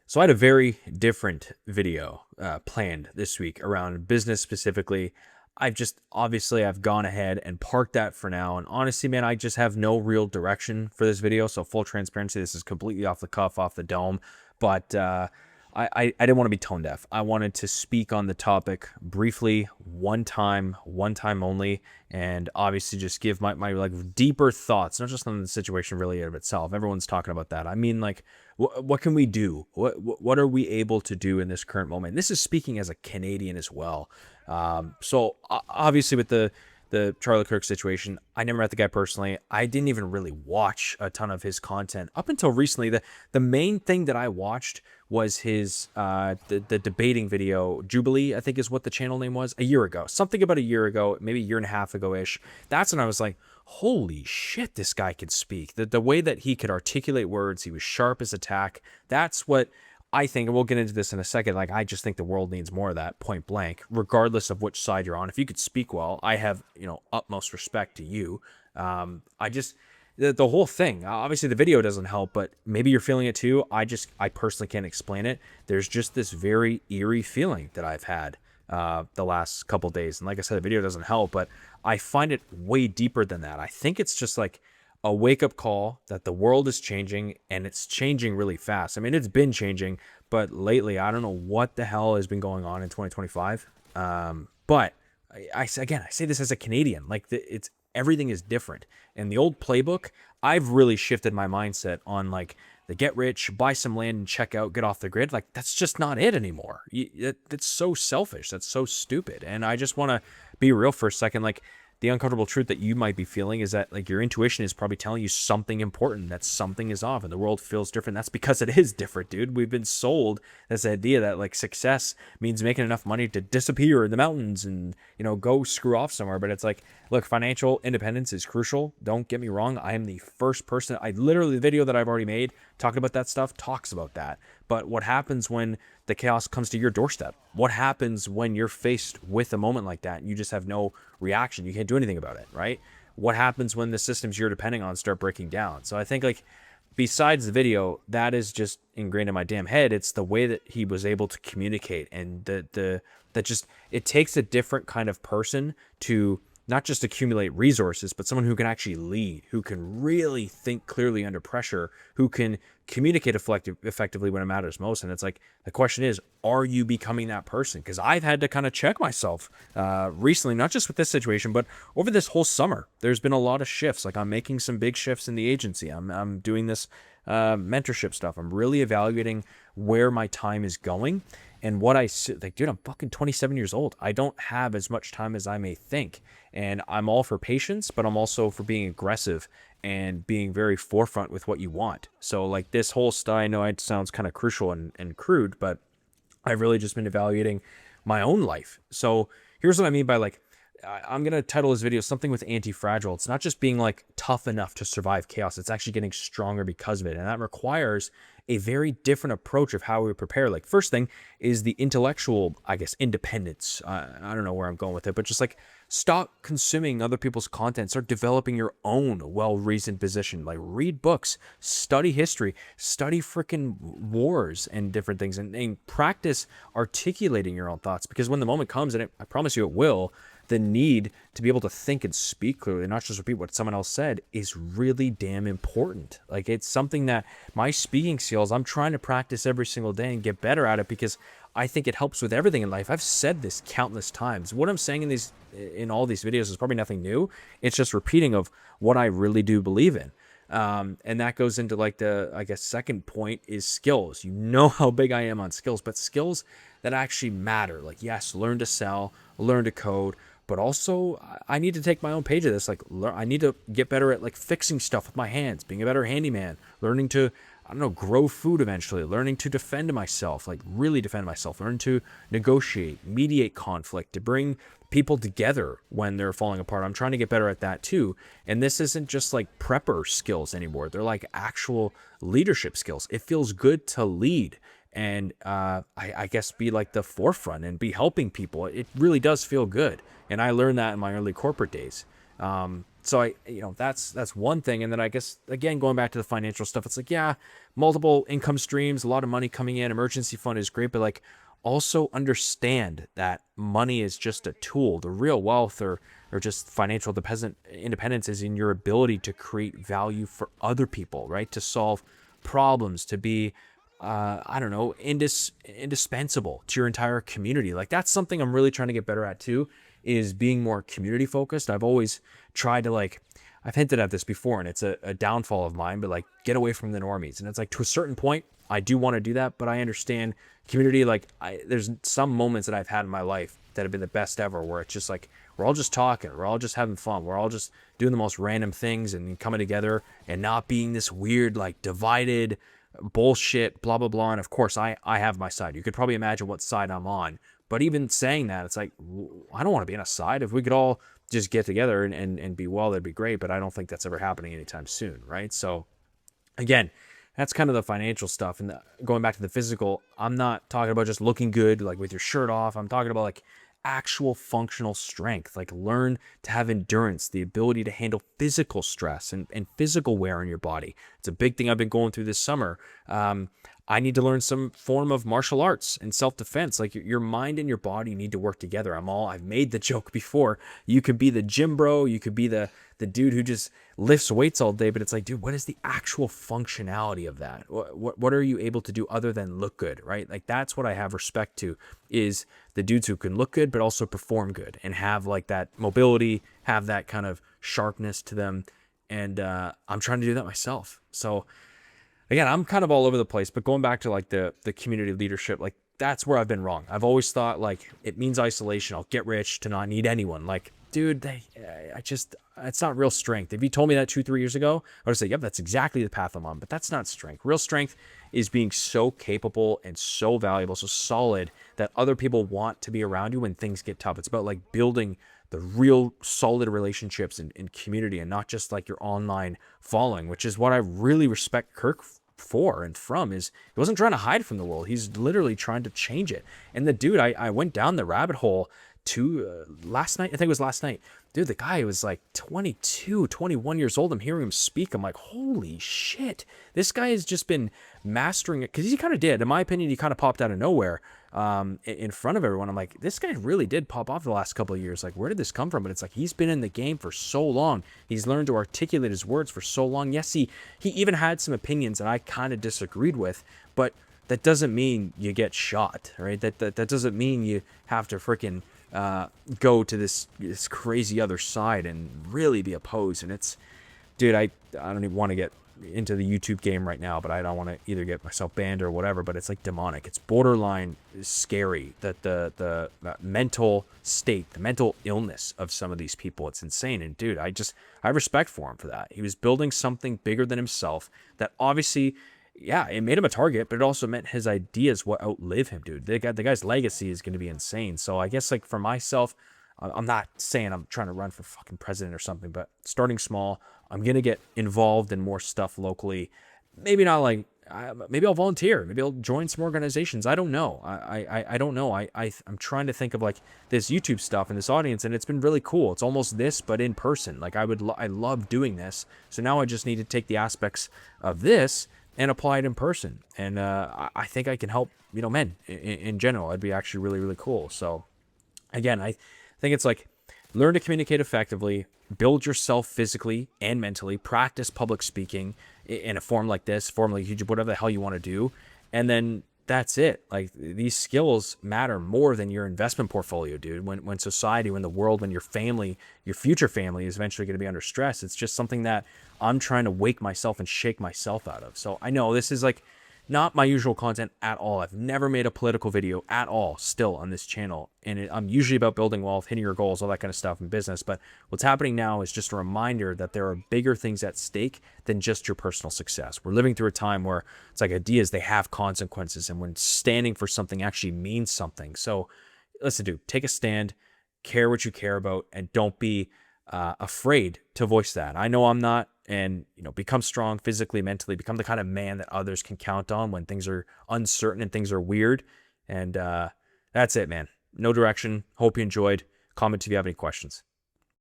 So I had a very different video planned this week around business specifically. I've gone ahead and parked that for now. And honestly, man, I just have no real direction for this video. So full transparency, this is completely off the cuff, off the dome. But I didn't want to be tone deaf. I wanted to speak on the topic briefly, one time only, and obviously just give my like deeper thoughts, not just on the situation really of itself. Everyone's talking about that. I mean, like, what can we do? What are we able to do in this current moment? This is speaking as a Canadian as well. Obviously with the Charlie Kirk situation, I never met the guy personally. I didn't even really watch a ton of his content up until recently. The main thing that I watched was his the debating video, Jubilee, I think is what the channel name was, a year ago. Something about a year ago, maybe a year and a half ago-ish. That's when I was like, holy shit, this guy could speak. The way that he could articulate words, he was sharp as a tack. That's what I think, and we'll get into this in a second, like, I just think the world needs more of that, point blank, regardless of which side you're on. If you could speak well, I have, utmost respect to you. The whole thing, obviously the video doesn't help, but maybe you're feeling it too. I personally can't explain it. There's just this very eerie feeling that I've had the last couple days. And like I said, the video doesn't help, but I find it way deeper than that. I think it's just like a wake-up call that the world is changing, and it's changing really fast. I mean, it's been changing, but lately, I don't know what the hell has been going on in 2025. But I say this as a Canadian, like it's everything is different. And the old playbook, I've really shifted my mindset on like the get rich, buy some land and check out, get off the grid. Like, that's just not it anymore. That's so selfish. That's so stupid. And I just want to be real for a second. Like, the uncomfortable truth that you might be feeling is that like your intuition is probably telling you something important, that something is off and the world feels different. That's because it is different, dude. We've been sold this idea that like success means making enough money to disappear in the mountains and, go screw off somewhere. But it's like, look, financial independence is crucial. Don't get me wrong. I am the first person. The video that I've already made talking about that stuff talks about that. But what happens when the chaos comes to your doorstep? What happens when you're faced with a moment like that and you just have no reaction? You can't do anything about it, right? What happens when the systems you're depending on start breaking down? So I think, like, besides the video, that is just ingrained in my damn head. It's the way that he was able to communicate, and it takes a different kind of person to not just accumulate resources, but someone who can actually lead, who can really think clearly under pressure, who can communicate effectively when it matters most. And it's like, the question is, are you becoming that person? Because I've had to kind of check myself recently, not just with this situation, but over this whole summer. There's been a lot of shifts. Like, I'm making some big shifts in the agency. I'm doing this mentorship stuff. I'm really evaluating where my time is going. And what dude, I'm fucking 27 years old. I don't have as much time as I may think. And I'm all for patience, but I'm also for being aggressive and being very forefront with what you want. So like this whole style, I know it sounds kind of crucial and crude, but I've really just been evaluating my own life. So here's what I mean by, like, I'm going to title this video something with antifragile. It's not just being like tough enough to survive chaos. It's actually getting stronger because of it. And that requires a very different approach of how we prepare. Like, first thing is the intellectual, I guess, independence. I don't know where I'm going with it, but just like, stop consuming other people's content. Start developing your own well-reasoned position. Like, read books, study history, study freaking wars and different things, and practice articulating your own thoughts. Because when the moment comes, and I promise you it will, the need to be able to think and speak clearly, not just repeat what someone else said, is really damn important. Like, it's something that my speaking skills, I'm trying to practice every single day and get better at it, because I think it helps with everything in life. I've said this countless times. What I'm saying in all these videos is probably nothing new. It's just repeating of what I really do believe in. And that goes into like the, I guess, second point is skills. You know how big I am on skills, but skills that actually matter. Like, yes, learn to sell, learn to code, but also I need to take my own page of this. Like, I need to get better at like fixing stuff with my hands, being a better handyman, learning to, I don't know, grow food eventually, learning to defend myself, like really defend myself, learn to negotiate, mediate conflict, to bring people together when they're falling apart. I'm trying to get better at that too. And this isn't just like prepper skills anymore. They're like actual leadership skills. It feels good to lead and I guess be like the forefront and be helping people. It really does feel good. And I learned that in my early corporate days. So that's one thing. And then I guess, again, going back to the financial stuff, it's like, yeah, multiple income streams, a lot of money coming in, emergency fund is great, but like also understand that money is just a tool. The real wealth or just financial independence is in your ability to create value for other people, right? To solve problems, to be, I don't know, indispensable to your entire community. Like that's something I'm really trying to get better at too, is being more community focused. I've always tried to I've hinted at this before and it's a downfall of mine, but like get away from the normies. And it's like to a certain point, I do want to do that, but I understand community. There's some moments that I've had in my life that have been the best ever where it's just like, we're all just talking, we're all just having fun, we're all just doing the most random things and coming together and not being this weird, like divided bullshit, blah, blah, blah. And of course I have my side. You could probably imagine what side I'm on. But even saying that, it's like, I don't want to be on a side. If we could all just get together and be well, that'd be great. But I don't think that's ever happening anytime soon, right? So again, that's kind of the financial stuff. And going back to the physical, I'm not talking about just looking good, like with your shirt off. I'm talking about like actual functional strength, like learn to have endurance, the ability to handle physical stress and physical wear in your body. It's a big thing I've been going through this summer. I need to learn some form of martial arts and self-defense. Like your mind and your body need to work together. I've made the joke before. You could be the gym bro. You could be the dude who just lifts weights all day, but it's like, dude, what is the actual functionality of that? What are you able to do other than look good, right? Like that's what I have respect to, is the dudes who can look good, but also perform good and have like that mobility, have that kind of sharpness to them. And I'm trying to do that myself. So again, I'm kind of all over the place, but going back to like the community leadership, like that's where I've been wrong. I've always thought like it means isolation. I'll get rich to not need anyone. Like, dude, it's not real strength. If you told me that 2-3 years ago, I would say, yep, that's exactly the path I'm on, but that's not strength. Real strength is being so capable and so valuable, so solid that other people want to be around you when things get tough. It's about like building the real solid relationships in community and not just like your online following, which is what I really respect Kirk for and from. Is he wasn't trying to hide from the world. He's literally trying to change it. And the dude, I went down the rabbit hole last night. I think it was last night. Dude, the guy was like 22, 21 years old. I'm hearing him speak. I'm like, holy shit. This guy has just been mastering it. Because he kind of did. In my opinion, he kind of popped out of nowhere in front of everyone. I'm like, this guy really did pop off the last couple of years. Like, where did this come from? But it's like, he's been in the game for so long. He's learned to articulate his words for so long. Yes, he even had some opinions that I kind of disagreed with. But that doesn't mean you get shot, right? That doesn't mean you have to freaking go to this crazy other side and really be opposed. And it's, dude, I don't even want to get into the YouTube game right now, but I don't want to either get myself banned or whatever, but it's like demonic. It's borderline scary that the mental state, the mental illness of some of these people. It's insane. And dude, I have respect for him for that. He was building something bigger than himself that obviously, yeah, it made him a target, but it also meant his ideas will outlive him, dude. The guy's legacy is going to be insane. So I guess like for myself, I'm not saying I'm trying to run for fucking president or something, but starting small, I'm going to get involved in more stuff locally. Maybe not like, maybe I'll volunteer. Maybe I'll join some organizations. I don't know. I don't know. I'm trying to think of like this YouTube stuff and this audience, and it's been really cool. It's almost this, but in person. Like I love doing this. So now I just need to take the aspects of this and apply it in person. And I think I can help, men in general. It'd be actually really, really cool. So again, I think it's like, learn to communicate effectively, build yourself physically and mentally, practice public speaking in a form like this, form like YouTube, whatever the hell you want to do. And then that's it. Like these skills matter more than your investment portfolio, dude. When society, when the world, when your family, your future family is eventually going to be under stress, it's just something that I'm trying to wake myself and shake myself out of. So I know this is like not my usual content at all. I've never made a political video at all still on this channel. And I'm usually about building wealth, hitting your goals, all that kind of stuff in business. But what's happening now is just a reminder that there are bigger things at stake than just your personal success. We're living through a time where it's like ideas, they have consequences. And when standing for something actually means something. So listen, dude, take a stand, care what you care about, and don't be afraid to voice that. I know I'm not. And, become strong physically, mentally, become the kind of man that others can count on when things are uncertain and things are weird. And that's it, man. No direction. Hope you enjoyed. Comment if you have any questions.